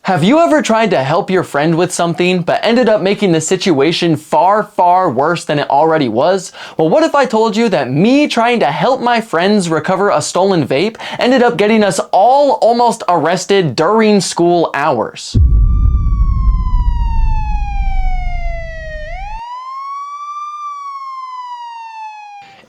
Have you ever tried to help your friend with something, but ended up making the situation far, far worse than it already was? Well, what if I told you that me trying to help my friends recover a stolen vape ended up getting us all almost arrested during school hours?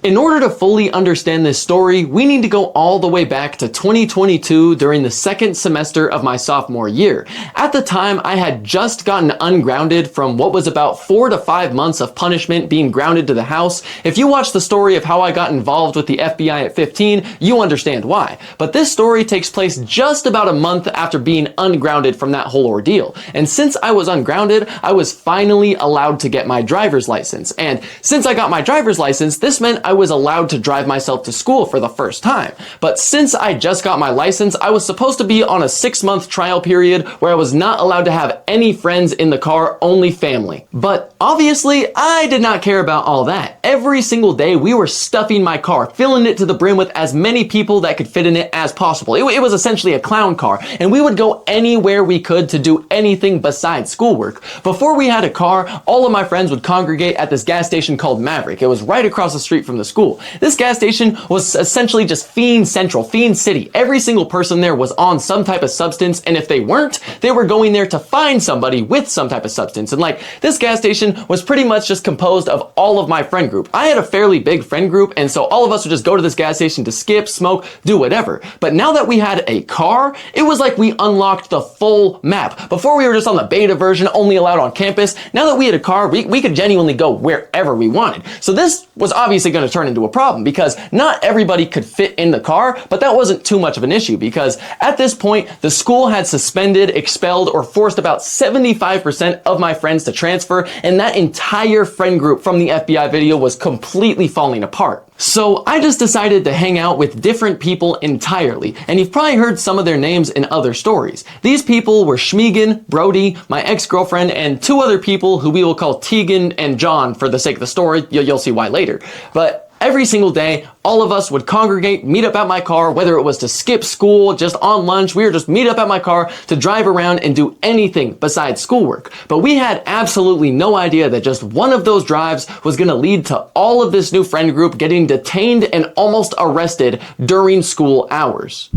In order to fully understand this story, we need to go all the way back to 2022 during the second semester of my sophomore year. At the time, I had just gotten ungrounded from what was about 4 to 5 months of punishment being grounded to the house. If you watch the story of how I got involved with the FBI at 15, you understand why. But this story takes place just about a month after being ungrounded from that whole ordeal. And since I was ungrounded, I was finally allowed to get my driver's license. And since I got my driver's license, this meant I was allowed to drive myself to school for the first time. But since I just got my license, I was supposed to be on a 6-month trial period where I was not allowed to have any friends in the car, only family. But obviously, I did not care about all that. Every single day, we were stuffing my car, filling it to the brim with as many people that could fit in it as possible. It was essentially a clown car, and we would go anywhere we could to do anything besides schoolwork. Before we had a car, all of my friends would congregate at this gas station called Maverick. It was right across the street from the school. This gas station was essentially just fiend central, fiend city. Every single person there was on some type of substance, and if they weren't, they were going there to find somebody with some type of substance. And like, this gas station was pretty much just composed of all of my friend group. I had a fairly big friend group, and so all of us would just go to this gas station to skip, smoke, do whatever. But now that we had a car, it was like we unlocked the full map. Before we were just on the beta version, only allowed on campus. Now that we had a car, we could genuinely go wherever we wanted. So this was obviously going to turn into a problem because not everybody could fit in the car, but that wasn't too much of an issue because at this point, the school had suspended, expelled, or forced about 75% of my friends to transfer, and that entire friend group from the FBI video was completely falling apart. So I just decided to hang out with different people entirely, and you've probably heard some of their names in other stories. These people were Schmegan, Brody, my ex-girlfriend, and 2 other people who we will call Tegan and John for the sake of the story. You'll see why later. But every single day, all of us would congregate, meet up at my car, whether it was to skip school, just on lunch, we would just meet up at my car to drive around and do anything besides schoolwork. But we had absolutely no idea that just one of those drives was going to lead to all of this new friend group getting detained and almost arrested during school hours.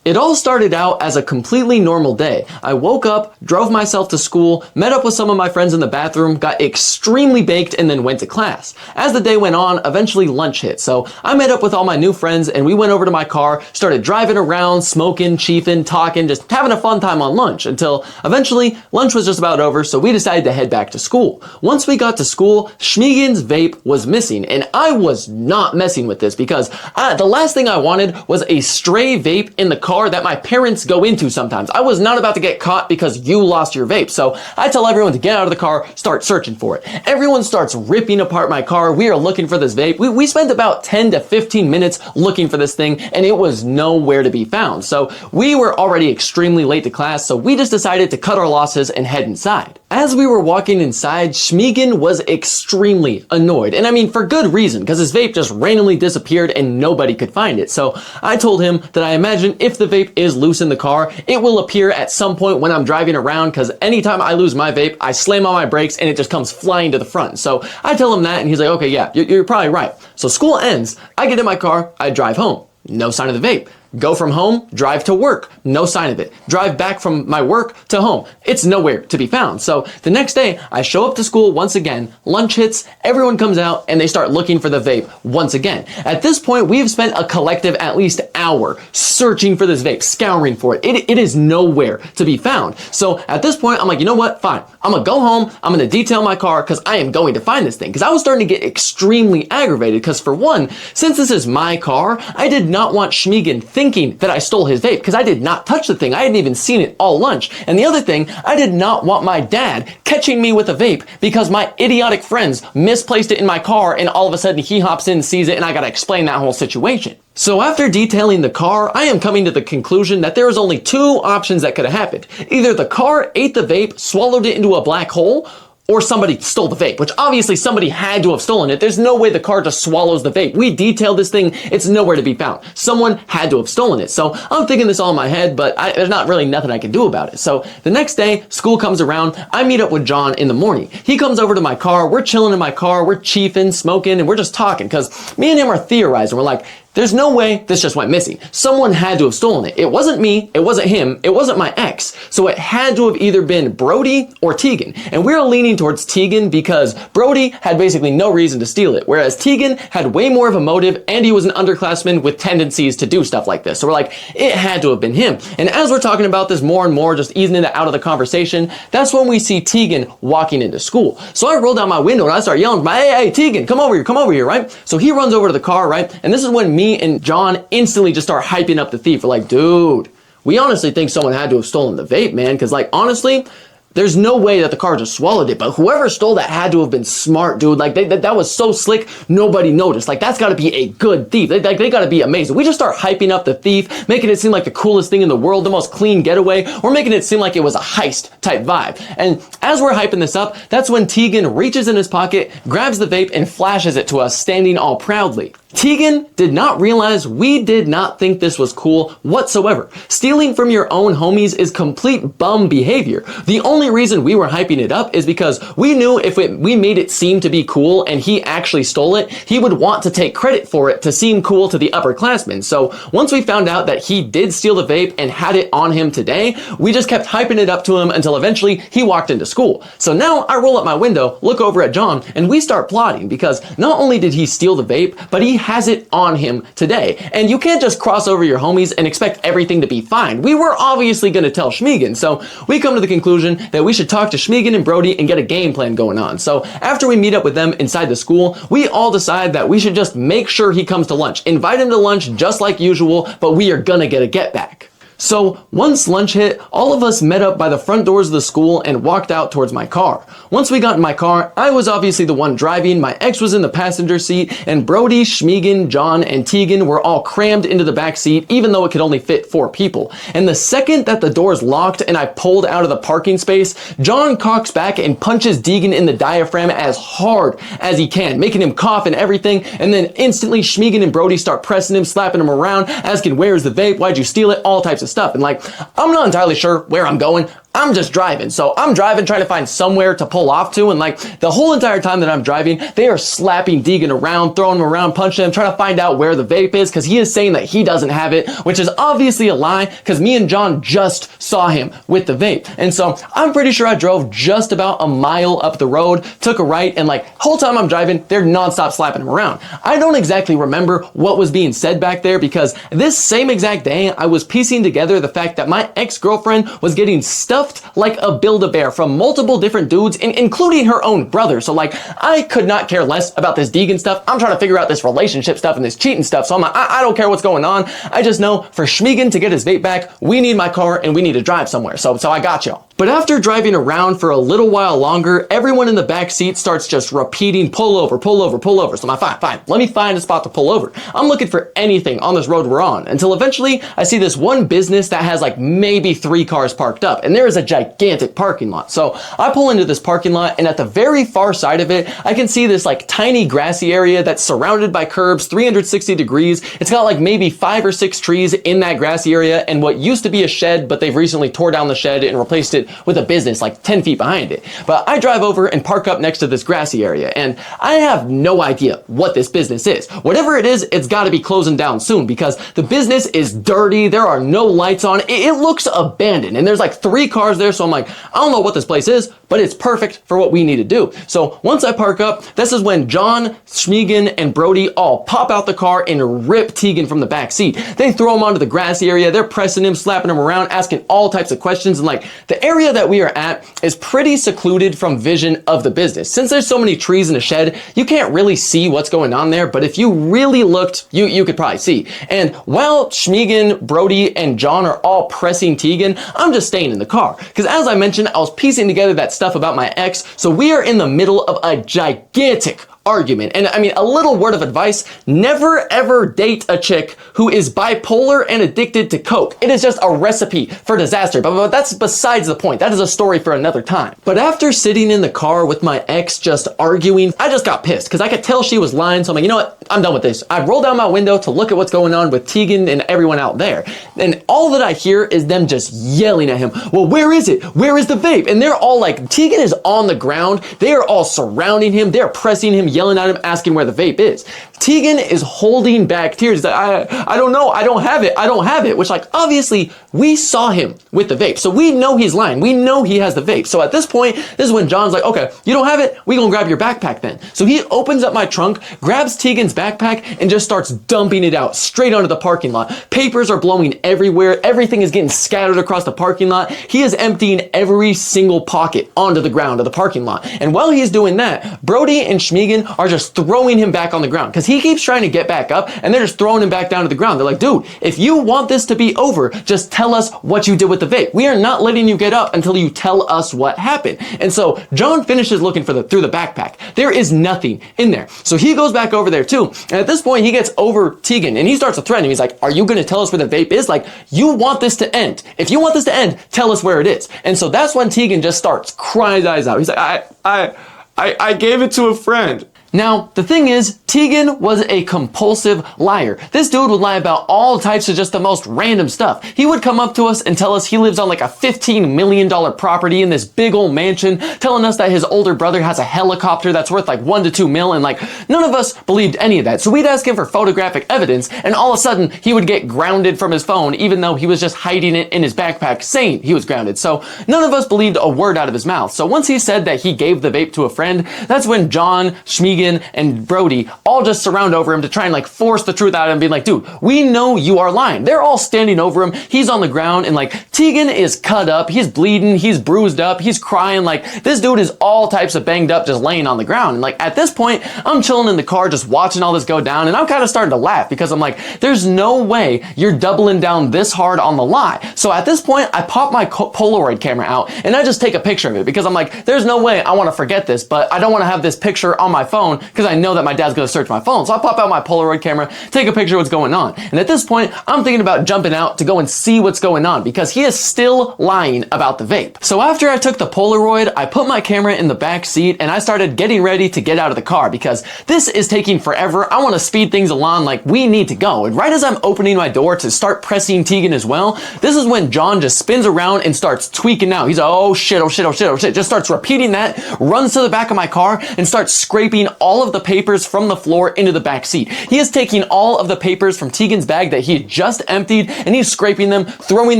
It all started out as a completely normal day. I woke up, drove myself to school, met up with some of my friends in the bathroom, got extremely baked, and then went to class. As the day went on, eventually lunch hit. So I met up with all my new friends and we went over to my car, started driving around, smoking, chiefing, talking, just having a fun time on lunch until eventually lunch was just about over, so we decided to head back to school. Once we got to school, Schmegan's vape was missing, and I was not messing with this because the last thing I wanted was a stray vape in the car that my parents go into sometimes. I was not about to get caught because you lost your vape. So I tell everyone to get out of the car, start searching for it. Everyone starts ripping apart my car. We are looking for this vape. We spent about 10 to 15 minutes looking for this thing, and it was nowhere to be found. So we were already extremely late to class, so we just decided to cut our losses and head inside. As we were walking inside, Schmegan was extremely annoyed. And I mean, for good reason, because his vape just randomly disappeared and nobody could find it. So I told him that I imagine if the vape is loose in the car, it will appear at some point when I'm driving around, because anytime I lose my vape, I slam on my brakes and it just comes flying to the front. So I tell him that and he's like, okay, yeah, you're probably right. So school ends, I get in my car, I drive home. No sign of the vape. Go from home, drive to work, no sign of it. Drive back from my work to home. It's nowhere to be found. So the next day, I show up to school once again, lunch hits, everyone comes out, and they start looking for the vape once again. At this point, we've spent a collective at least hour searching for this vape, scouring for it. It is nowhere to be found. So at this point, I'm like, you know what? Fine. I'm gonna go home, I'm gonna detail my car, because I am going to find this thing. Because I was starting to get extremely aggravated, because for one, since this is my car, I did not want Schmegan thinking that I stole his vape, because I did not touch the thing. I hadn't even seen it all lunch. And the other thing, I did not want my dad catching me with a vape because my idiotic friends misplaced it in my car and all of a sudden he hops in, sees it, and I gotta explain that whole situation. So after detailing the car, I am coming to the conclusion that there was only 2 options that could have happened. Either the car ate the vape, swallowed it into a black hole, or somebody stole the vape, which obviously somebody had to have stolen it. There's no way the car just swallows the vape. We detailed this thing. It's nowhere to be found. Someone had to have stolen it. So I'm thinking this all in my head, but there's not really nothing I can do about it. So the next day, school comes around. I meet up with John in the morning. He comes over to my car. We're chilling in my car. We're chiefing, smoking, and we're just talking because me and him are theorizing. We're like, there's no way this just went missing. Someone had to have stolen it. It wasn't me. It wasn't him. It wasn't my ex. So it had to have either been Brody or Tegan. And we're leaning towards Tegan because Brody had basically no reason to steal it, whereas Tegan had way more of a motive and he was an underclassman with tendencies to do stuff like this. So we're like, it had to have been him. And as we're talking about this more and more, just easing it out of the conversation, that's when we see Tegan walking into school. So I roll down my window and I start yelling, hey, Tegan, come over here, right? So he runs over to the car, right? And this is when me and John instantly just start hyping up the thief. We're like, dude, we honestly think someone had to have stolen the vape, man. Because like, honestly, there's no way that the car just swallowed it, but whoever stole that had to have been smart, dude. Like, that was so slick, nobody noticed. Like, that's gotta be a good thief. They gotta be amazing. We just start hyping up the thief, making it seem like the coolest thing in the world, the most clean getaway. We're making it seem like it was a heist type vibe. And as we're hyping this up, that's when Tegan reaches in his pocket, grabs the vape, and flashes it to us, standing all proudly. Tegan did not realize we did not think this was cool whatsoever. Stealing from your own homies is complete bum behavior. The only reason we were hyping it up is because we knew if we made it seem to be cool and he actually stole it, he would want to take credit for it to seem cool to the upperclassmen. So once we found out that he did steal the vape and had it on him today, we just kept hyping it up to him until eventually he walked into school. So now I roll up my window, look over at John, and we start plotting because not only did he steal the vape, but he has it on him today. And you can't just cross over your homies and expect everything to be fine. We were obviously going to tell Schmiegen, so we come to the conclusion that we should talk to Schmiegen and Brody and get a game plan going on. So after we meet up with them inside the school, we all decide that we should just make sure he comes to lunch. Invite him to lunch just like usual, but we are gonna get a get back. So once lunch hit, all of us met up by the front doors of the school and walked out towards my car. Once we got in my car, I was obviously the one driving, my ex was in the passenger seat, and Brody, Schmiegen, John, and Tegan were all crammed into the back seat, even though it could only fit 4 people. And the second that the doors locked and I pulled out of the parking space, John cocks back and punches Deegan in the diaphragm as hard as he can, making him cough and everything, and then instantly Schmiegen and Brody start pressing him, slapping him around, asking where's the vape, why'd you steal it, all types of stuff. And like, I'm not entirely sure where I'm going. I'm just driving. So I'm driving, trying to find somewhere to pull off to. And like the whole entire time that I'm driving, they are slapping Deegan around, throwing him around, punching him, trying to find out where the vape is because he is saying that he doesn't have it, which is obviously a lie because me and John just saw him with the vape. And so I'm pretty sure I drove just about a mile up the road, took a right, and like whole time I'm driving, they're nonstop slapping him around. I don't exactly remember what was being said back there because this same exact day, I was piecing together the fact that my ex-girlfriend was getting stuffed like a Build-A-Bear from multiple different dudes, including her own brother. So like, I could not care less about this Deegan stuff. I'm trying to figure out this relationship stuff and this cheating stuff. So I'm like, I don't care what's going on. I just know for Schmiegen to get his vape back, we need my car and we need to drive somewhere. So I got y'all. But after driving around for a little while longer, everyone in the back seat starts just repeating, pull over, pull over, pull over. So I'm like, fine, let me find a spot to pull over. I'm looking for anything on this road we're on until eventually I see this one business that has like maybe 3 cars parked up and there is a gigantic parking lot. So I pull into this parking lot and at the very far side of it, I can see this like tiny grassy area that's surrounded by curbs, 360 degrees. It's got like maybe 5 or 6 trees in that grassy area and what used to be a shed, but they've recently tore down the shed and replaced it with a business like 10 feet behind it. But I drive over and park up next to this grassy area and I have no idea what this business is. Whatever it is, it's got to be closing down soon because the business is dirty. There are no lights on. It looks abandoned and there's like 3 cars there. So I'm like, I don't know what this place is, but it's perfect for what we need to do. So once I park up, this is when John, Schmiegen, and Brody all pop out the car and rip Tegan from the back seat. They throw him onto the grassy area. They're pressing him, slapping him around, asking all types of questions. And like the area that we are at is pretty secluded from vision of the business. Since there's so many trees in a shed, you can't really see what's going on there, but if you really looked, you could probably see. And while Schmiegen, Brody, and John are all pressing Tegan, I'm just staying in the car. Because as I mentioned, I was piecing together that stuff about my ex, so we are in the middle of a gigantic argument. And I mean, a little word of advice, never ever date a chick who is bipolar and addicted to coke. It is just a recipe for disaster, but that's besides the point. That is a story for another time. But after sitting in the car with my ex just arguing, I just got pissed because I could tell she was lying. So I'm like, you know what? I'm done with this. I rolled down my window to look at what's going on with Tegan and everyone out there. And all that I hear is them just yelling at him. Well, where is it? Where is the vape? And they're all like, Tegan is on the ground. They are all surrounding him. They're pressing him, yelling at him, asking where the vape is. Tegan is holding back tears. He's like, I don't know. I don't have it. I don't have it. Which, like, obviously we saw him with the vape. So we know he's lying. We know he has the vape. So at this point, this is when John's like, okay, you don't have it? We gonna grab your backpack then. So he opens up my trunk, grabs Tegan's backpack, and just starts dumping it out straight onto the parking lot. Papers are blowing everywhere. Everything is getting scattered across the parking lot. He is emptying every single pocket onto the ground of the parking lot. And while he's doing that, Brody and Schmiegen are just throwing him back on the ground because he keeps trying to get back up and they're just throwing him back down to the ground. They're like, dude, if you want this to be over, just tell us what you did with the vape. We are not letting you get up until you tell us what happened. And so John finishes looking for through the backpack. There is nothing in there. So he goes back over there too. And at this point, he gets over Tegan and he starts to threaten him. He's like, are you going to tell us where the vape is? Like, you want this to end. If you want this to end, tell us where it is. And so that's when Tegan just starts crying his eyes out. He's like, I gave it to a friend. Now, the thing is, Tegan was a compulsive liar. This dude would lie about all types of just the most random stuff. He would come up to us and tell us he lives on like a $15 million property in this big old mansion, telling us that his older brother has a helicopter that's worth like $1 to $2 million. And like, none of us believed any of that. So we'd ask him for photographic evidence, and all of a sudden, he would get grounded from his phone, even though he was just hiding it in his backpack, saying he was grounded. So none of us believed a word out of his mouth. So once he said that he gave the vape to a friend, that's when John, Schmiegen, and Brody all just surround over him to try and like force the truth out of him, being like, dude, we know you are lying. They're all standing over him. He's on the ground and like Tegan is cut up. He's bleeding. He's bruised up. He's crying. Like this dude is all types of banged up, just laying on the ground. And like at this point, I'm chilling in the car, just watching all this go down. And I'm kind of starting to laugh because I'm like, there's no way you're doubling down this hard on the lie. So at this point, I pop my Polaroid camera out and I just take a picture of it because I'm like, there's no way I want to forget this, but I don't want to have this picture on my phone because I know that my dad's going to search my phone. So I pop out my Polaroid camera, take a picture of what's going on. And at this point, I'm thinking about jumping out to go and see what's going on because he is still lying about the vape. So after I took the Polaroid, I put my camera in the back seat and I started getting ready to get out of the car because this is taking forever. I want to speed things along, like we need to go. And right as I'm opening my door to start pressing Tegan as well, this is when John just spins around and starts tweaking out. He's like, oh shit, oh shit, oh shit, oh shit. Just starts repeating that, runs to the back of my car and starts scraping all of the papers from the floor into the back seat. He is taking all of the papers from Tegan's bag that he had just emptied and he's scraping them, throwing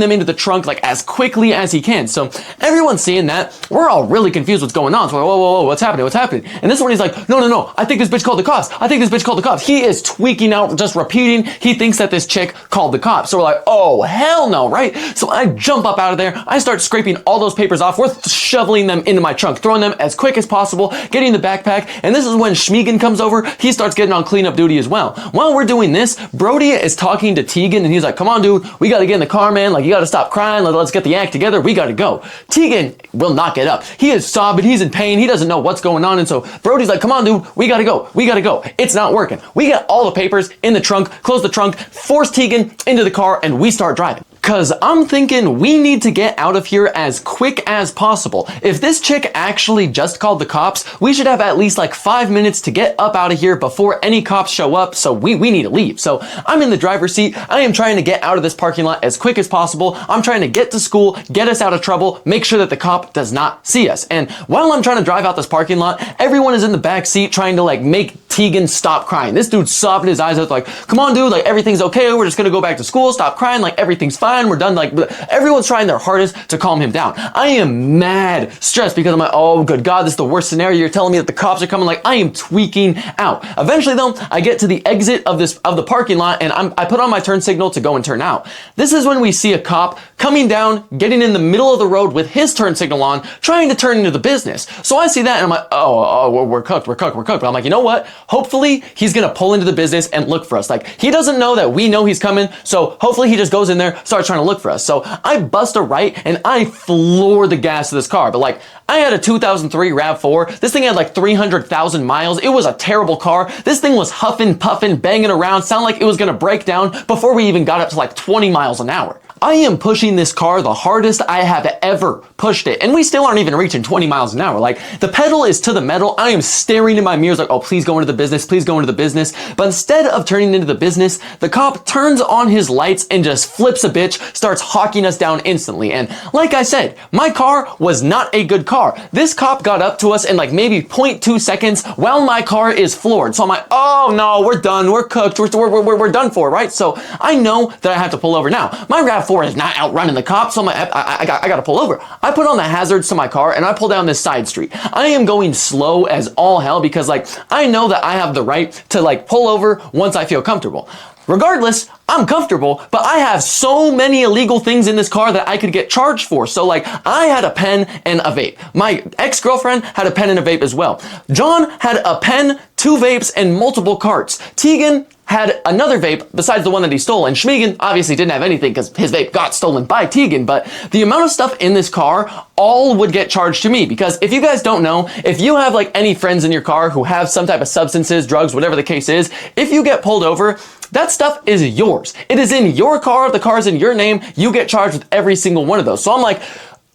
them into the trunk like as quickly as he can. So everyone's seeing that. We're all really confused what's going on. So we're like, whoa, what's happening? What's happening? And this one he's like, no, I think this bitch called the cops. I think this bitch called the cops. He is tweaking out, just repeating. He thinks that this chick called the cops. So we're like, oh, hell no, right? So I jump up out of there. I start scraping all those papers off. We're shoveling them into my trunk, throwing them as quick as possible, getting the backpack. And this is when Schmiegen comes over. He starts getting on cleanup duty as well. While we're doing this, Brody is talking to Tegan and he's like, come on, dude, we got to get in the car, man. Like, you got to stop crying. Let's get the act together. We got to go. Tegan will not get up. He is sobbing. He's in pain. He doesn't know what's going on. And so Brody's like, come on, dude, we got to go. We got to go. It's not working. We get all the papers in the trunk, close the trunk, force Tegan into the car, and we start driving. Cause I'm thinking we need to get out of here as quick as possible. If this chick actually just called the cops, we should have at least like 5 minutes to get up out of here before any cops show up, so we need to leave. So I'm in the driver's seat. I am trying to get out of this parking lot as quick as possible. I'm trying to get to school, get us out of trouble, make sure that the cop does not see us. And while I'm trying to drive out this parking lot, everyone is in the back seat trying to like make Tegan stop crying. This dude's sobbing his eyes out like, come on, dude, like everything's okay. We're just gonna go back to school. Stop crying. Like everything's fine. We're done. Like everyone's trying their hardest to calm him down. I am mad stressed because I'm like, oh good God, this is the worst scenario. You're telling me that the cops are coming. Like I am tweaking out. Eventually though, I get to the exit of the parking lot and I put on my turn signal to go and turn out. This is when we see a cop coming down, getting in the middle of the road with his turn signal on, trying to turn into the business. So I see that and I'm like, oh, we're cooked. But I'm like, you know what? Hopefully he's gonna pull into the business and look for us. Like, he doesn't know that we know he's coming, so hopefully he just goes in there, starts trying to look for us. So I bust a right and I floor the gas of this car. But like, I had a 2003 RAV4. This thing had like 300,000 miles. It was a terrible car. This thing was huffing, puffing, banging around, sounded like it was gonna break down before we even got up to like 20 miles an hour. I am pushing this car the hardest I have ever pushed it, and we still aren't even reaching 20 miles an hour. Like, the pedal is to the metal. I am staring in my mirrors like, oh, please go into the business, please go into the business. But instead of turning into the business, the cop turns on his lights and just flips a bitch, starts hawking us down instantly. And like I said, my car was not a good car. This cop got up to us in like maybe 0.2 seconds while my car is floored. So I'm like, oh no, we're done, we're cooked, we're done for, right? So I know that I have to pull over now. My RAV4 is not outrunning the cops, so I'm like, I gotta pull over. I put on the hazards to my car and I pull down this side street. I am going slow as all hell because like, I know that I have the right to like pull over once I feel comfortable. Regardless, I'm comfortable, but I have so many illegal things in this car that I could get charged for. So like, I had a pen and a vape. My ex-girlfriend had a pen and a vape as well. John had a pen, 2 vapes, and multiple carts. Tegan had another vape besides the one that he stole, and Schmegan obviously didn't have anything because his vape got stolen by Tegan, but the amount of stuff in this car all would get charged to me, because if you guys don't know, if you have like any friends in your car who have some type of substances, drugs, whatever the case is, if you get pulled over, that stuff is yours. It is in your car, the car's in your name, you get charged with every single one of those. So I'm like,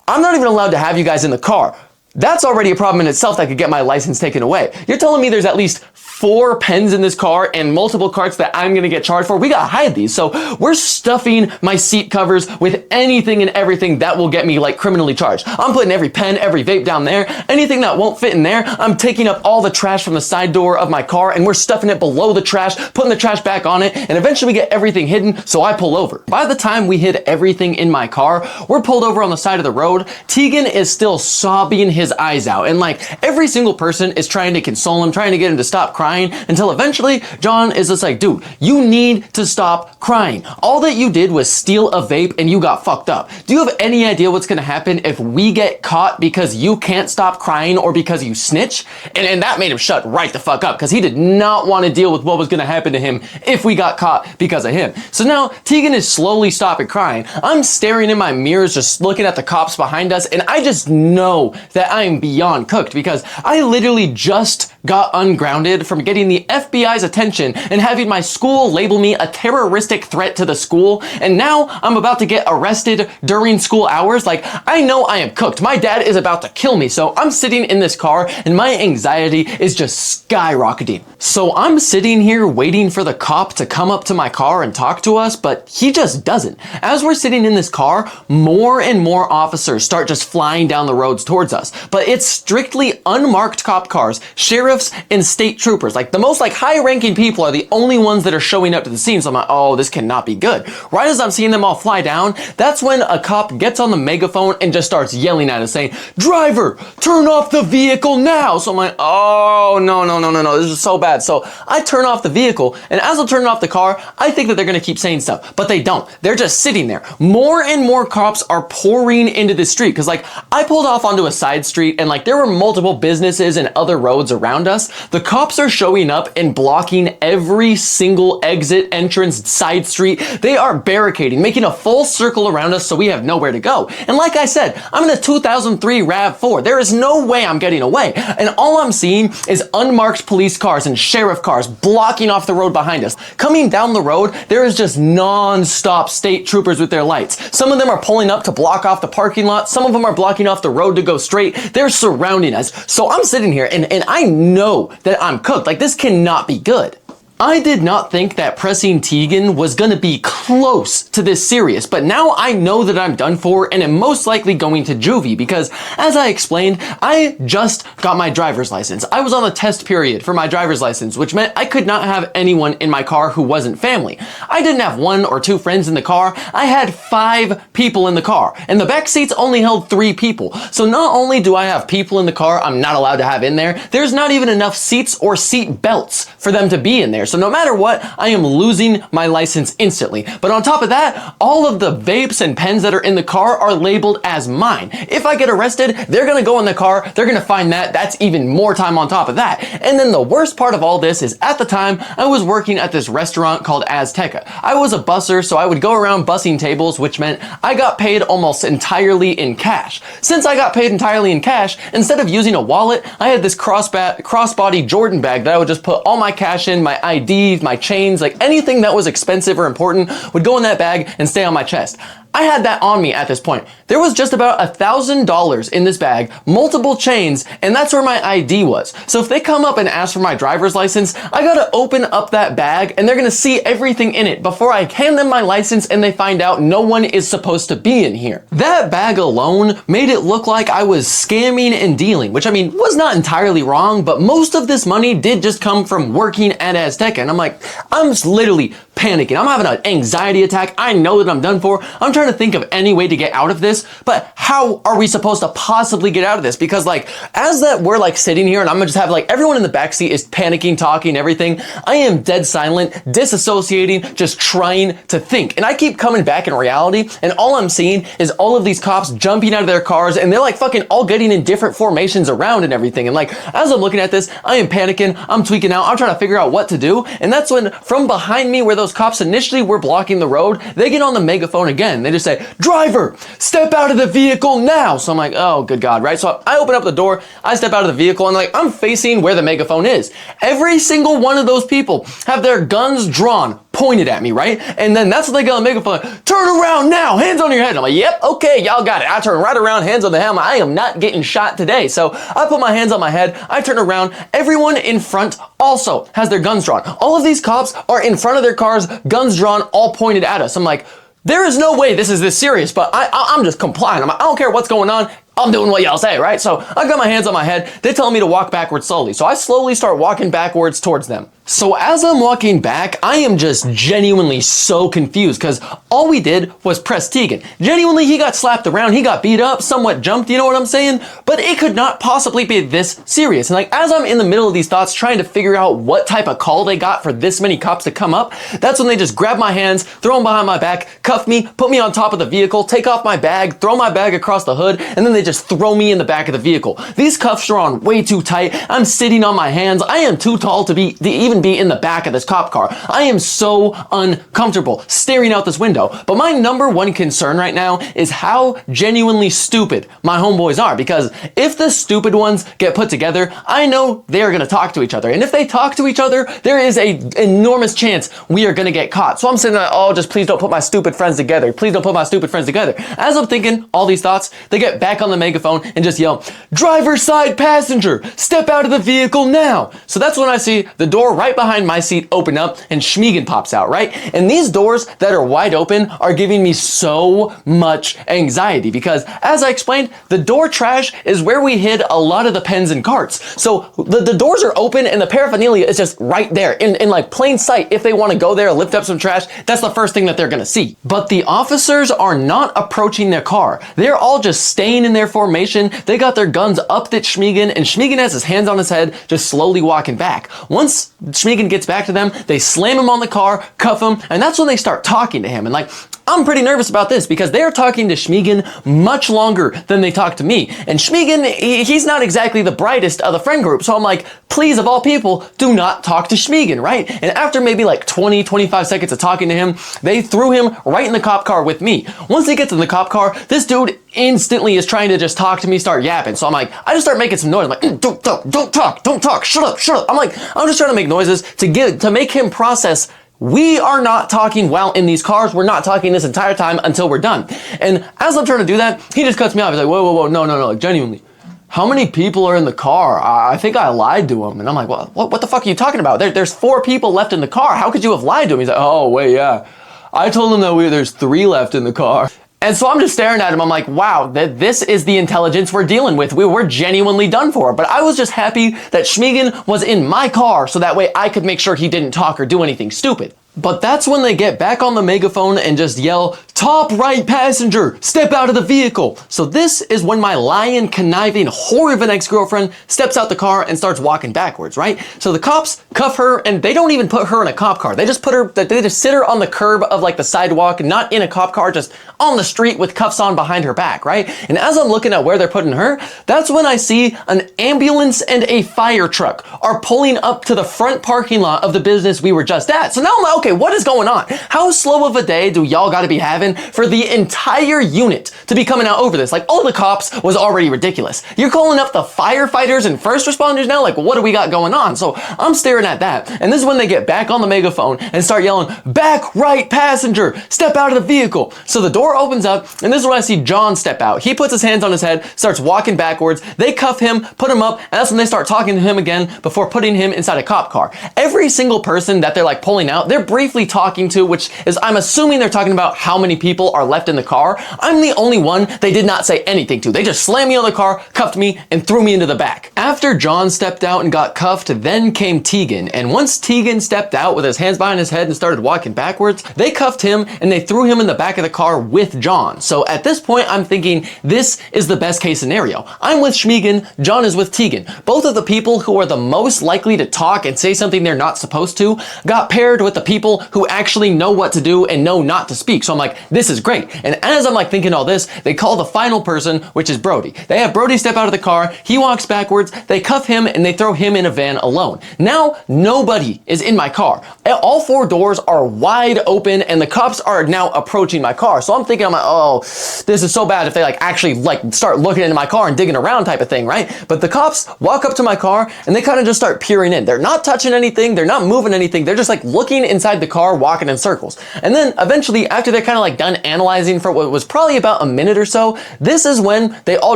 I'm not even allowed to have you guys in the car. That's already a problem in itself that could get my license taken away. You're telling me there's at least 4 pens in this car and multiple carts that I'm gonna get charged for? We gotta hide these. So we're stuffing my seat covers with anything and everything that will get me like criminally charged. I'm putting every pen, every vape down there. Anything that won't fit in there, I'm taking up all the trash from the side door of my car and we're stuffing it below the trash, putting the trash back on it, and eventually we get everything hidden, so I pull over. By the time we hid everything in my car, we're pulled over on the side of the road. Tegan is still sobbing his eyes out, and like every single person is trying to console him, trying to get him to stop crying, until eventually John is just like, dude, you need to stop crying. All that you did was steal a vape and you got fucked up. Do you have any idea what's gonna happen if we get caught because you can't stop crying or because you snitch? And that made him shut right the fuck up, because he did not want to deal with what was gonna happen to him if we got caught because of him. So now Tegan is slowly stopping crying. I'm staring in my mirrors, just looking at the cops behind us, and I just know that I am beyond cooked, because I literally just got ungrounded from getting the FBI's attention and having my school label me a terroristic threat to the school, and now I'm about to get arrested during school hours. Like, I know I am cooked. My dad is about to kill me, so I'm sitting in this car and my anxiety is just skyrocketing. So I'm sitting here waiting for the cop to come up to my car and talk to us, but he just doesn't. As we're sitting in this car, more and more officers start just flying down the roads towards us, but it's strictly unmarked cop cars, sheriffs, and state troopers. Like, the most like high-ranking people are the only ones that are showing up to the scene. So I'm like, oh, this cannot be good. Right as I'm seeing them all fly down, that's when a cop gets on the megaphone and just starts yelling at us saying, "Driver, turn off the vehicle now." So I'm like, oh, no, this is so bad. So I turn off the vehicle, and as I'm turning off the car, I think that they're gonna keep saying stuff, but they don't. They're just sitting there. More and more cops are pouring into the street, because like, I pulled off onto a side street and like there were multiple businesses and other roads around us. The cops are showing up and blocking every single exit, entrance, side street. They are barricading, making a full circle around us so we have nowhere to go. And like I said, I'm in a 2003 RAV4. There is no way I'm getting away. And all I'm seeing is unmarked police cars and sheriff cars blocking off the road behind us. Coming down the road, there is just non-stop state troopers with their lights. Some of them are pulling up to block off the parking lot. Some of them are blocking off the road to go straight. They're surrounding us. So I'm sitting here and I know that I'm cooked. Like, this cannot be good. I did not think that pressing Tegan was gonna be close to this serious, but now I know that I'm done for and am most likely going to juvie, because as I explained, I just got my driver's license. I was on the test period for my driver's license, which meant I could not have anyone in my car who wasn't family. I didn't have 1 or 2 friends in the car. I had 5 people in the car, and the back seats only held 3 people. So not only do I have people in the car I'm not allowed to have in there, there's not even enough seats or seat belts for them to be in there. So no matter what, I am losing my license instantly. But on top of that, all of the vapes and pens that are in the car are labeled as mine. If I get arrested, they're gonna go in the car, they're gonna find that. That's even more time on top of that. And then the worst part of all this is at the time, I was working at this restaurant called Azteca. I was a busser, so I would go around bussing tables, which meant I got paid almost entirely in cash. Since I got paid entirely in cash, instead of using a wallet, I had this crossbody Jordan bag that I would just put all my cash in, my IDs, my chains, like anything that was expensive or important would go in that bag and stay on my chest. I had that on me at this point. There was just about $1,000 in this bag, multiple chains, and that's where my ID was. So if they come up and ask for my driver's license, I gotta open up that bag and they're gonna see everything in it before I hand them my license and they find out no one is supposed to be in here. That bag alone made it look like I was scamming and dealing, which I mean, was not entirely wrong, but most of this money did just come from working at Azteca. And I'm like, I'm just literally panicking. I'm having an anxiety attack. I know that I'm done for. I'm trying to think of any way to get out of this, but how are we supposed to possibly get out of this? Because like, as that we're like sitting here and I'm gonna just have like everyone in the backseat is panicking, talking, everything, I am dead silent, disassociating, just trying to think. And I keep coming back in reality and all I'm seeing is all of these cops jumping out of their cars and they're like fucking all getting in different formations around and everything. And like, as I'm looking at this, I am panicking, I'm tweaking out, I'm trying to figure out what to do. And that's when from behind me where those cops initially were blocking the road, they get on the megaphone again. They just say, "Driver, step out of the vehicle now." So I'm like, oh, good God, right? So I open up the door, I step out of the vehicle, and like, I'm facing where the megaphone is. Every single one of those people have their guns drawn, pointed at me, right? And then that's what they get on the megaphone. "Turn around now, hands on your head." I'm like, yep, okay, y'all got it. I turn right around, hands on the helmet. I am not getting shot today. So I put my hands on my head, I turn around. Everyone in front also has their guns drawn. All of these cops are in front of their cars, guns drawn, all pointed at us. I'm like, there is no way this is this serious, but I'm just complying. I don't care what's going on. I'm doing what y'all say, right? So I got my hands on my head. They tell me to walk backwards slowly. So I slowly start walking backwards towards them. So as I'm walking back, I am just genuinely so confused because all we did was press Tegan. Genuinely, he got slapped around, he got beat up, somewhat jumped, you know what I'm saying? But it could not possibly be this serious. And like, as I'm in the middle of these thoughts, trying to figure out what type of call they got for this many cops to come up, that's when they just grab my hands, throw them behind my back, cuff me, put me on top of the vehicle, take off my bag, throw my bag across the hood, and then they just throw me in the back of the vehicle. These cuffs are on way too tight. I'm sitting on my hands. I am too tall to even be in the back of this cop car. I am so uncomfortable staring out this window. But my number one concern right now is how genuinely stupid my homeboys are, because if the stupid ones get put together, I know they are going to talk to each other. And if they talk to each other, there is an enormous chance we are going to get caught. So I'm sitting there, oh, just please don't put my stupid friends together. Please don't put my stupid friends together. As I'm thinking all these thoughts, they get back on the megaphone and just yell, "Driver's side passenger, step out of the vehicle now." So that's when I see the door right behind my seat open up and Schmiegen pops out, right? And these doors that are wide open are giving me so much anxiety because, as I explained, the door trash is where we hid a lot of the pens and carts. So the doors are open and the paraphernalia is just right there in like plain sight. If they want to go there, lift up some trash, that's the first thing that they're going to see. But the officers are not approaching their car. They're all just staying in their formation. They got their guns up at Schmiegen, and Schmiegen has his hands on his head, just slowly walking back. Once Schmiegen gets back to them, they slam him on the car, cuff him, and that's when they start talking to him. And like, I'm pretty nervous about this because they're talking to Schmiegen much longer than they talk to me. And Schmiegen, he's not exactly the brightest of the friend group. So I'm like, please, of all people, do not talk to Schmiegen, right? And after maybe like 20, 25 seconds of talking to him, they threw him right in the cop car with me. Once he gets in the cop car, this dude instantly is trying to just talk to me, start yapping. So I'm like, I just start making some noise. I'm like, don't talk, shut up. I'm like, I'm just trying to make noises to make him process, we are not talking while in these cars. We're not talking this entire time until we're done. And as I'm trying to do that, he just cuts me off. He's like, whoa, no, like, genuinely, how many people are in the car? I think I lied to him. And I'm like, well, what the fuck are you talking about? There's 4 people left in the car. How could you have lied to him? He's like, oh, wait, yeah. I told him that there's 3 left in the car. And so I'm just staring at him. I'm like, wow, this is the intelligence we're dealing with. We were genuinely done for. But I was just happy that Schmiegen was in my car so that way I could make sure he didn't talk or do anything stupid. But that's when they get back on the megaphone and just yell, "Top right passenger, step out of the vehicle." So this is when my lion conniving whore of an ex-girlfriend steps out the car and starts walking backwards, right? So the cops cuff her, and they don't even put her in a cop car. They just sit her on the curb of like the sidewalk, not in a cop car, just on the street with cuffs on behind her back, right? And as I'm looking at where they're putting her, that's when I see an ambulance and a fire truck are pulling up to the front parking lot of the business we were just at. So now I'm like, okay, what is going on? How slow of a day do y'all gotta be having for the entire unit to be coming out over this? Like, all the cops was already ridiculous. You're calling up the firefighters and first responders now? Like, what do we got going on? So I'm staring at that. And this is when they get back on the megaphone and start yelling, "Back right passenger, step out of the vehicle." So the door opens up, and this is when I see John step out. He puts his hands on his head, starts walking backwards. They cuff him, put him up, and that's when they start talking to him again before putting him inside a cop car. Every single person that they're like pulling out, they're briefly talking to, which is, I'm assuming they're talking about how many people are left in the car. I'm the only one they did not say anything to. They just slammed me on the car, cuffed me, and threw me into the back. After John stepped out and got cuffed, then came Tegan. And once Tegan stepped out with his hands behind his head and started walking backwards, they cuffed him and they threw him in the back of the car with John. So at this point, I'm thinking this is the best case scenario. I'm with Schmegan, John is with Tegan. Both of the people who are the most likely to talk and say something they're not supposed to got paired with the people who actually know what to do and know not to speak. So I'm like, this is great. And as I'm like thinking all this, they call the final person, which is Brody. They have Brody step out of the car, he walks backwards, they cuff him and they throw him in a van alone. Now, nobody is in my car. All four doors are wide open and the cops are now approaching my car. So I'm thinking, I'm like, oh, this is so bad if they like actually like start looking into my car and digging around type of thing, right? But the cops walk up to my car and they kind of just start peering in. They're not touching anything, they're not moving anything, they're just like looking inside the car, walking in circles. And then eventually, after they're kind of like done analyzing for what was probably about a minute or so, this is when they all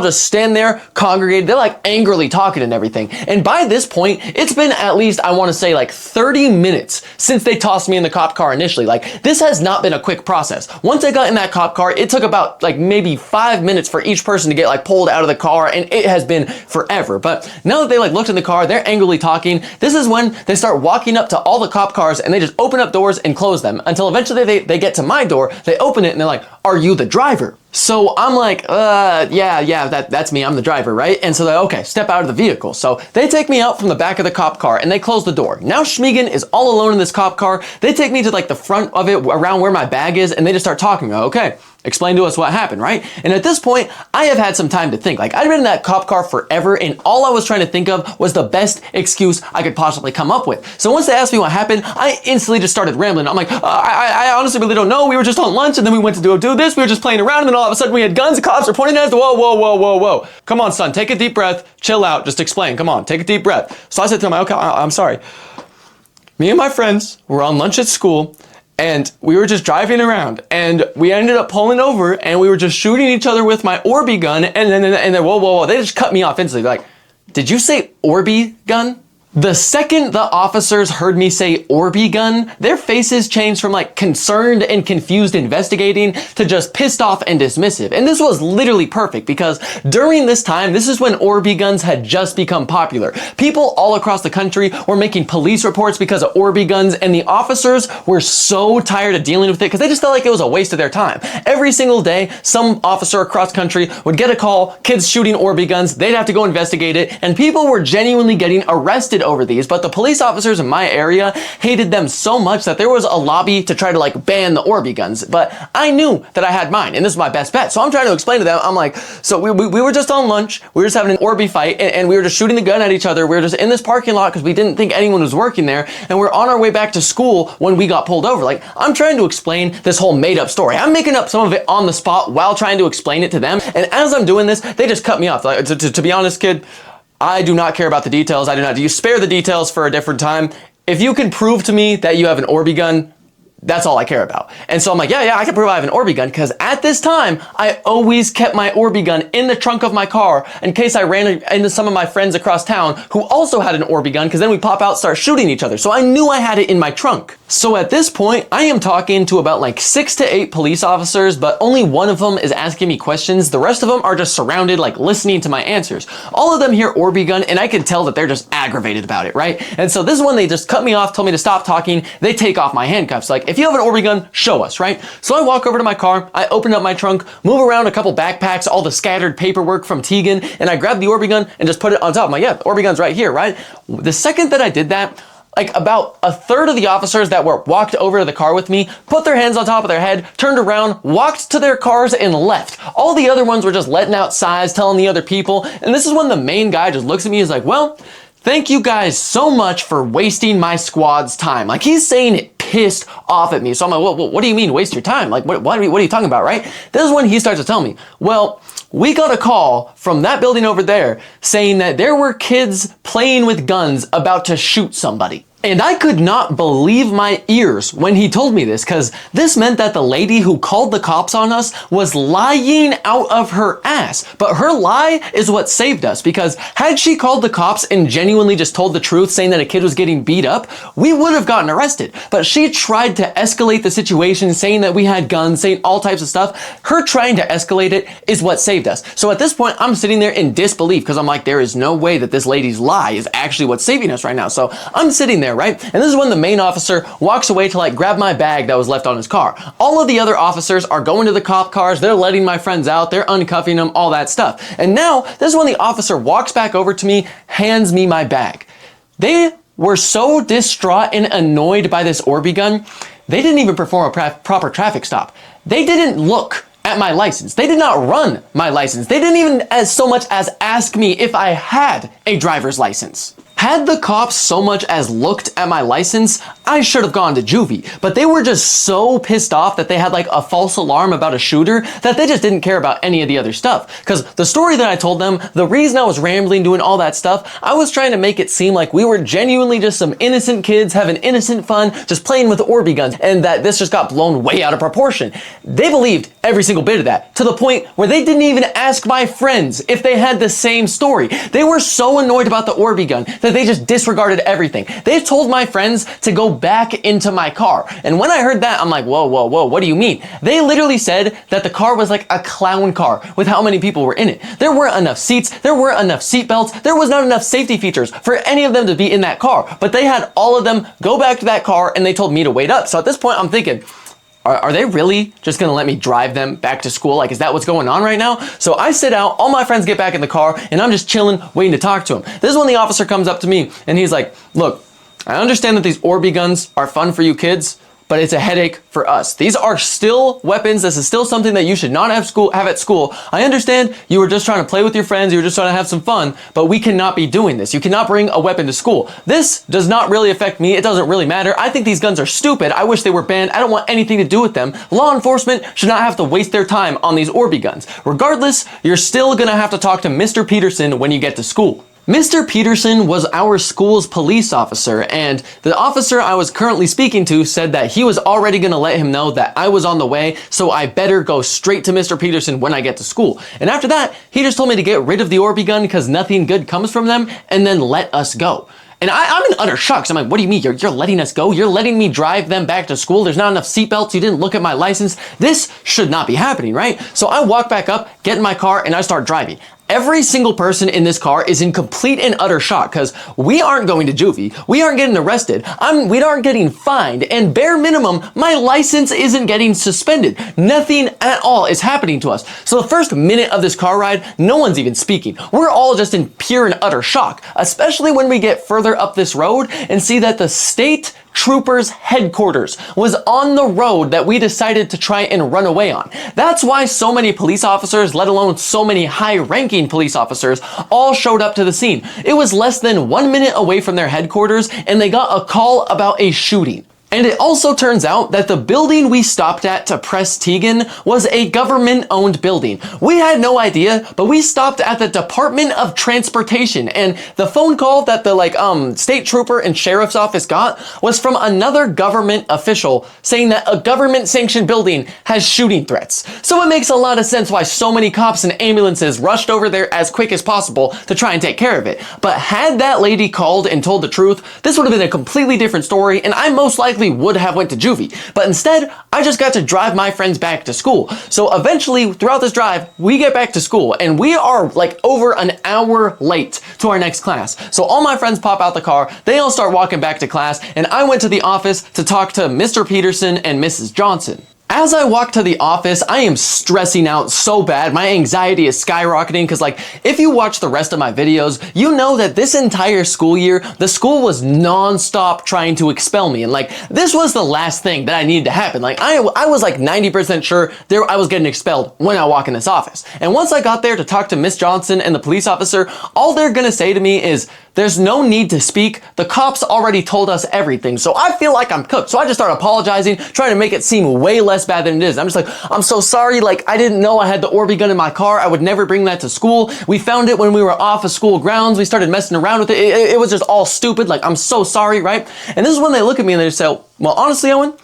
just stand there, congregated, they're like angrily talking and everything. And by this point, it's been at least, I want to say like 30 minutes since they tossed me in the cop car initially. Like, this has not been a quick process. Once I got in that cop car, it took about like maybe 5 minutes for each person to get like pulled out of the car, and it has been forever. But now that they like looked in the car, they're angrily talking, this is when they start walking up to all the cop cars and they just open up doors and close them until eventually they get to my door, they open it and they're like, "Are you the driver?" So I'm like, yeah, that's me, I'm the driver, right? And so they're okay, step out of the vehicle. So they take me out from the back of the cop car and they close the door. Now Schmegan is all alone in this cop car. They take me to like the front of it around where my bag is and they just start talking. Okay, explain to us what happened, right? And at this point, I have had some time to think. Like, I'd been in that cop car forever and all I was trying to think of was the best excuse I could possibly come up with. So once they asked me what happened, I instantly just started rambling. I'm like, I honestly really don't know. We were just on lunch and then we went to do this. We were just playing around and then all of a sudden we had guns. The cops are pointing at us. Whoa. Come on, son, take a deep breath, chill out, just explain. Come on, take a deep breath. So I said to him, okay, I'm sorry. Me and my friends were on lunch at school and we were just driving around and we ended up pulling over and we were just shooting each other with my Orby gun and then whoa, they just cut me off instantly. They're like, did you say Orby gun? The second the officers heard me say Orby gun, their faces changed from like concerned and confused investigating to just pissed off and dismissive. And this was literally perfect because during this time, this is when Orby guns had just become popular. People all across the country were making police reports because of Orby guns, and the officers were so tired of dealing with it because they just felt like it was a waste of their time. Every single day, some officer across country would get a call, kids shooting Orby guns, they'd have to go investigate it, and people were genuinely getting arrested over these, but the police officers in my area hated them so much that there was a lobby to try to like ban the Orby guns, but I knew that I had mine and this is my best bet. So I'm trying to explain to them, I'm like, so we were just on lunch, we were just having an Orby fight and we were just shooting the gun at each other. We were just in this parking lot because we didn't think anyone was working there, and we're on our way back to school when we got pulled over. Like, I'm trying to explain this whole made up story. I'm making up some of it on the spot while trying to explain it to them, and as I'm doing this, they just cut me off. Like, to be honest, kid, I do not care about the details. I do not. You spare the details for a different time. If you can prove to me that you have an Orby gun, That's all I care about. And so I'm like, yeah, I can prove I have an Orby gun, because at this time, I always kept my Orby gun in the trunk of my car in case I ran into some of my friends across town who also had an Orby gun, because then we pop out, start shooting each other. So I knew I had it in my trunk. So at this point, I am talking to about like 6 to 8 police officers, but only one of them is asking me questions. The rest of them are just surrounded, like listening to my answers. All of them hear Orby gun, and I can tell that they're just aggravated about it, right? And so this is when they just cut me off, told me to stop talking. They take off my handcuffs. Like, if you have an Orby gun, show us, right? So I walk over to my car, I open up my trunk, move around a couple backpacks, all the scattered paperwork from Tegan, and I grab the Orby gun and just put it on top. I'm like, yeah, the Orby gun's right here, right? The second that I did that, like about a third of the officers that were walked over to the car with me, put their hands on top of their head, turned around, walked to their cars, and left. All the other ones were just letting out sighs, telling the other people. And this is when the main guy just looks at me and is like, well, thank you guys so much for wasting my squad's time. Like, he's saying it pissed off at me. So I'm like, well, what do you mean waste your time? Like, what are you talking about, right? This is when he starts to tell me, well, we got a call from that building over there saying that there were kids playing with guns about to shoot somebody. And I could not believe my ears when he told me this, because this meant that the lady who called the cops on us was lying out of her ass. But her lie is what saved us, because had she called the cops and genuinely just told the truth, saying that a kid was getting beat up, we would have gotten arrested. But she tried to escalate the situation, saying that we had guns, saying all types of stuff. Her trying to escalate it is what saved us. So at this point, I'm sitting there in disbelief, because I'm like, there is no way that this lady's lie is actually what's saving us right now. So I'm sitting there, right? And this is when the main officer walks away to like grab my bag that was left on his car. All of the other officers are going to the cop cars, they're letting my friends out, they're uncuffing them, all that stuff. And now, this is when the officer walks back over to me, hands me my bag. They were so distraught and annoyed by this Orby gun, they didn't even perform a proper traffic stop. They didn't look at my license. They did not run my license. They didn't even as so much as ask me if I had a driver's license. Had the cops so much as looked at my license, I should have gone to juvie. But they were just so pissed off that they had like a false alarm about a shooter that they just didn't care about any of the other stuff. Because the story that I told them, the reason I was rambling, doing all that stuff, I was trying to make it seem like we were genuinely just some innocent kids having innocent fun, just playing with Orby guns, and that this just got blown way out of proportion. They believed every single bit of that, to the point where they didn't even ask my friends if they had the same story. They were so annoyed about the Orby gun that they just disregarded everything. They told my friends to go back into my car. And when I heard that, I'm like, whoa, what do you mean? They literally said that the car was like a clown car with how many people were in it. There weren't enough seats, there weren't enough seat belts, there was not enough safety features for any of them to be in that car. But they had all of them go back to that car, and they told me to wait up. So at this point, I'm thinking, are they really just gonna let me drive them back to school? Like, is that what's going on right now? So I sit out, all my friends get back in the car, and I'm just chilling, waiting to talk to him. This is when the officer comes up to me, and he's like, look, I understand that these Orby guns are fun for you kids, but it's a headache for us. These are still weapons. This is still something that you should not have at school. I understand you were just trying to play with your friends, you were just trying to have some fun, but we cannot be doing this. You cannot bring a weapon to school. This does not really affect me. It doesn't really matter. I think these guns are stupid. I wish they were banned. I don't want anything to do with them. Law enforcement should not have to waste their time on these Orby guns. Regardless, you're still gonna have to talk to Mr. Peterson when you get to school. Mr. Peterson was our school's police officer, and the officer I was currently speaking to said that he was already going to let him know that I was on the way, so I better go straight to Mr. Peterson when I get to school. And after that, he just told me to get rid of the Orby gun because nothing good comes from them, and then let us go. And I'm in utter shock. So I'm like, what do you mean? You're letting us go? You're letting me drive them back to school? There's not enough seatbelts. You didn't look at my license. This should not be happening, right? So I walk back up, get in my car, and I start driving. Every single person in this car is in complete and utter shock because we aren't going to juvie, we aren't getting arrested, we aren't getting fined, and bare minimum, my license isn't getting suspended. Nothing at all is happening to us. So the first minute of this car ride, no one's even speaking. We're all just in pure and utter shock, especially when we get further up this road and see that the state troopers headquarters was on the road that we decided to try and run away on. That's why so many police officers, let alone so many high-ranking police officers, all showed up to the scene. It was less than 1 minute away from their headquarters, and they got a call about a shooting. And it also turns out that the building we stopped at to press Tegan was a government-owned building. We had no idea, but we stopped at the Department of Transportation, and the phone call that the state trooper and sheriff's office got was from another government official saying that a government-sanctioned building has shooting threats. So it makes a lot of sense why so many cops and ambulances rushed over there as quick as possible to try and take care of it. But had that lady called and told the truth, this would have been a completely different story, and I most likely would have went to juvie. But instead, I just got to drive my friends back to school. So eventually, throughout this drive, we get back to school, and we are like over an hour late to our next class. So all my friends pop out the car, they all start walking back to class, and I went to the office to talk to Mr. Peterson and Mrs. Johnson. As I walk to the office, I am stressing out so bad. My anxiety is skyrocketing because if you watch the rest of my videos, you know that this entire school year, the school was non-stop trying to expel me. And this was the last thing that I needed to happen. I was 90% sure I was getting expelled when I walk in this office. And once I got there to talk to Miss Johnson and the police officer, all they're gonna say to me is, "There's no need to speak. The cops already told us everything." So I feel like I'm cooked. So I just start apologizing, trying to make it seem way less bad than it is. I'm just like, "I'm so sorry. I didn't know I had the Orby gun in my car. I would never bring that to school. We found it when we were off of school grounds. We started messing around with it. It was just all stupid. I'm so sorry," right? And this is when they look at me and they say, "Well, honestly, Owen,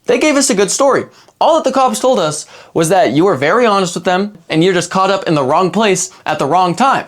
they gave us a good story. All that the cops told us was that you were very honest with them and you're just caught up in the wrong place at the wrong time.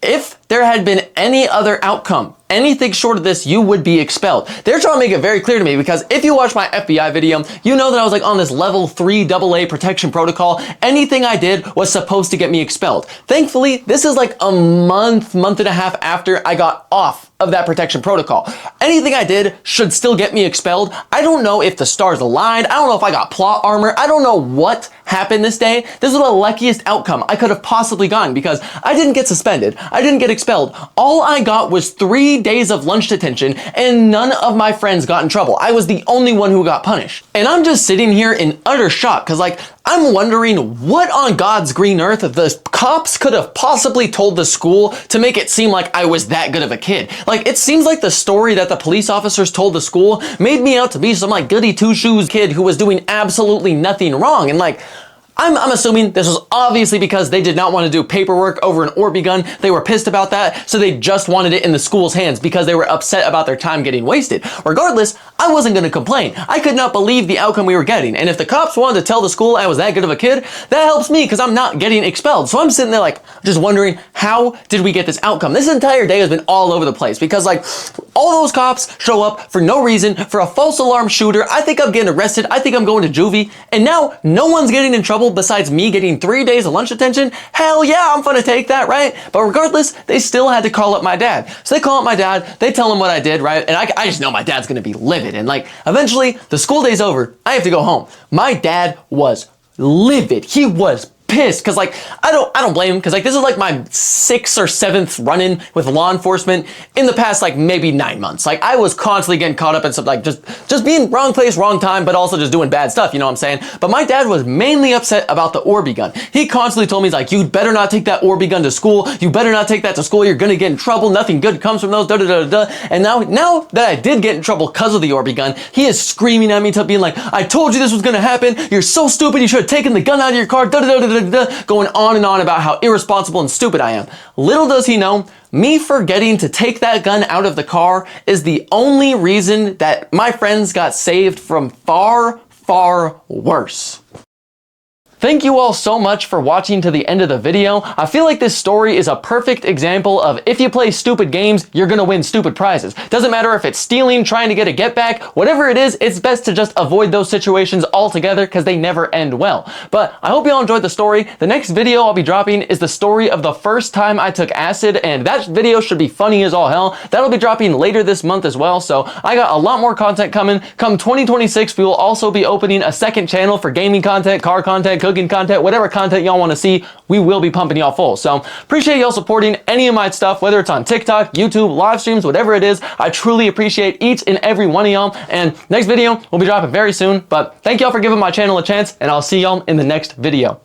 If there had been any other outcome, anything short of this, you would be expelled." They're trying to make it very clear to me because if you watch my FBI video, you know that I was on this level 3 AA protection protocol. Anything I did was supposed to get me expelled. Thankfully, this is a month and a half after I got off of that protection protocol. Anything I did should still get me expelled. I don't know if the stars aligned. I don't know if I got plot armor. I don't know what happened this day. This was the luckiest outcome I could have possibly gotten because I didn't get suspended. I didn't get expelled. All I got was 3 days of lunch detention and none of my friends got in trouble. I was the only one who got punished. And I'm just sitting here in utter shock because I'm wondering what on God's green earth the cops could have possibly told the school to make it seem like I was that good of a kid. It seems like the story that the police officers told the school made me out to be some goody two-shoes kid who was doing absolutely nothing wrong. And I'm assuming this was obviously because they did not want to do paperwork over an Orby gun. They were pissed about that, so they just wanted it in the school's hands because they were upset about their time getting wasted. Regardless, I wasn't going to complain. I could not believe the outcome we were getting, and if the cops wanted to tell the school I was that good of a kid, that helps me because I'm not getting expelled. So I'm sitting there just wondering, how did we get this outcome? This entire day has been all over the place because all those cops show up for no reason, for a false alarm shooter. I think I'm getting arrested. I think I'm going to juvie, and now no one's getting in trouble besides me getting 3 days of lunch detention. Hell yeah, I'm gonna take that, right? But regardless, they still had to call up my dad. So they call up my dad, they tell him what I did, right? And I just know my dad's gonna be livid. And eventually, the school day's over, I have to go home. My dad was livid. He was pissed because I don't blame him because this is my 6th or 7th run-in with law enforcement in the past maybe 9 months. I was constantly getting caught up in something just being wrong place, wrong time, but also just doing bad stuff, you know what I'm saying? But my dad was mainly upset about the Orby gun. He constantly told me, you better not take that Orby gun to school. You better not take that to school. You're gonna get in trouble. Nothing good comes from those, da da da da. And now that I did get in trouble because of the Orby gun, he is screaming at me to being "I told you this was gonna happen. You're so stupid. You should have taken the gun out of your car, da da da da. Going on and on about how irresponsible and stupid I am. Little does he know, me forgetting to take that gun out of the car is the only reason that my friends got saved from far, far worse. Thank you all so much for watching to the end of the video. I feel like this story is a perfect example of if you play stupid games, you're gonna win stupid prizes. Doesn't matter if it's stealing, trying to get a get back, whatever it is, it's best to just avoid those situations altogether because they never end well. But I hope you all enjoyed the story. The next video I'll be dropping is the story of the first time I took acid, and that video should be funny as all hell. That'll be dropping later this month as well, so I got a lot more content coming. Come 2026, we will also be opening a second channel for gaming content, car content, cooking content, whatever content y'all want to see, we will be pumping y'all full. So appreciate y'all supporting any of my stuff, whether it's on TikTok, YouTube, live streams, whatever it is. I truly appreciate each and every one of y'all. And next video will be dropping very soon. But thank y'all for giving my channel a chance, and I'll see y'all in the next video.